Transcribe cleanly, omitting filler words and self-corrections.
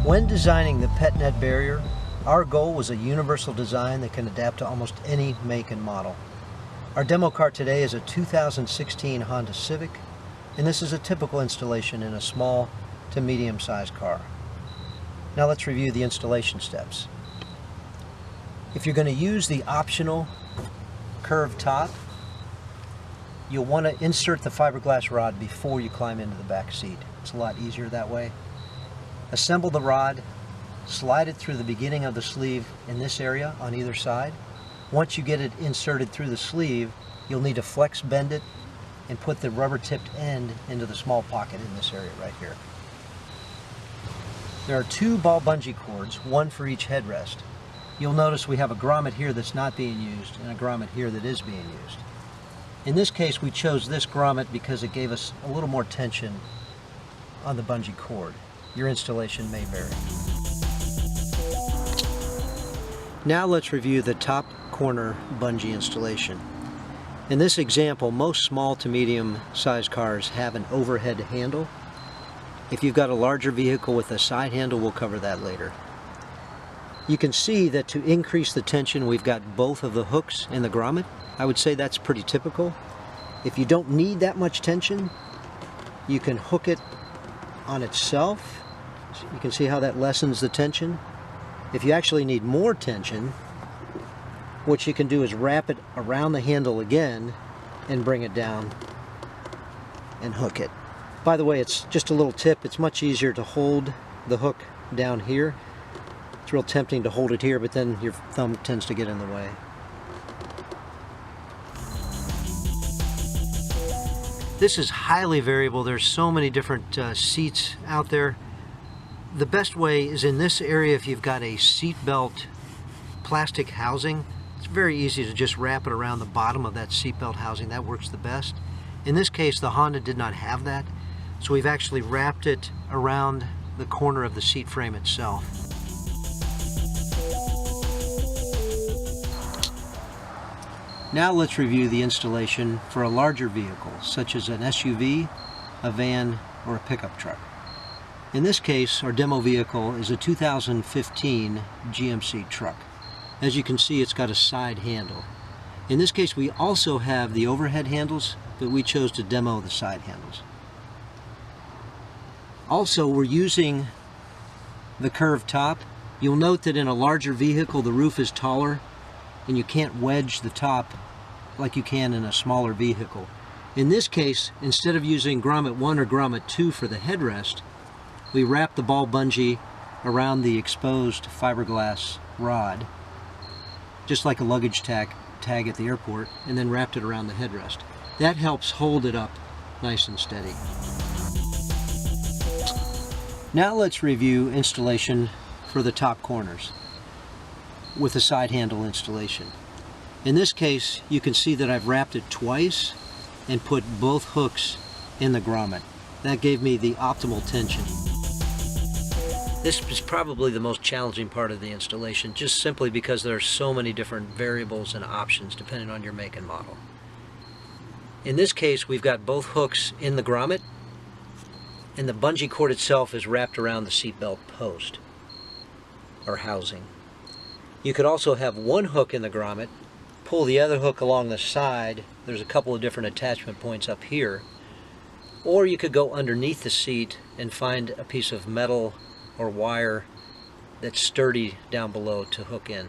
When designing the pet net barrier, our goal was a universal design that can adapt to almost any make and model. Our demo car today is a 2016 Honda Civic, and this is a typical installation in a small to medium-sized car. Now let's review the installation steps. If you're going to use the optional curved top, you'll want to insert the fiberglass rod before you climb into the back seat. It's a lot easier that way. Assemble the rod, slide it through the beginning of the sleeve in this area on either side. Once you get it inserted through the sleeve, you'll need to flex bend it and put the rubber tipped end into the small pocket in this area right here. There are two ball bungee cords, one for each headrest. You'll notice we have a grommet here that's not being used and a grommet here that is being used. In this case, we chose this grommet because it gave us a little more tension on the bungee cord. Your installation may vary. Now let's review the top corner bungee installation. In this example, most small to medium sized cars have an overhead handle. If you've got a larger vehicle with a side handle, we'll cover that later. You can see that to increase the tension, we've got both of the hooks in the grommet. I would say that's pretty typical. If you don't need that much tension, you can hook it on itself. You can see how that lessens the tension. If you actually need more tension, what you can do is wrap it around the handle again and bring it down and hook it. By the way, it's just a little tip. It's much easier to hold the hook down here. It's real tempting to hold it here, but then your thumb tends to get in the way. This is highly variable. There's so many different seats out there. The best way is in this area. If you've got a seat belt plastic housing, it's very easy to just wrap it around the bottom of that seat belt housing. That works the best. In this case, the Honda did not have that, so we've actually wrapped it around the corner of the seat frame itself. Now let's review the installation for a larger vehicle, such as an SUV, a van, or a pickup truck. In this case, our demo vehicle is a 2015 GMC truck. As you can see, it's got a side handle. In this case, we also have the overhead handles, but we chose to demo the side handles. Also, we're using the curved top. You'll note that in a larger vehicle, the roof is taller, and you can't wedge the top like you can in a smaller vehicle. In this case, instead of using grommet 1 or grommet 2 for the headrest, we wrapped the ball bungee around the exposed fiberglass rod, just like a luggage tag at the airport, and then wrapped it around the headrest. That helps hold it up nice and steady. Now let's review installation for the top corners with a side handle installation. In this case, you can see that I've wrapped it twice and put both hooks in the grommet. That gave me the optimal tension. This is probably the most challenging part of the installation, just simply because there are so many different variables and options depending on your make and model. In this case, we've got both hooks in the grommet, and the bungee cord itself is wrapped around the seatbelt post or housing. You could also have one hook in the grommet, pull the other hook along the side. There's a couple of different attachment points up here. Or you could go underneath the seat and find a piece of metal or wire that's sturdy down below to hook in.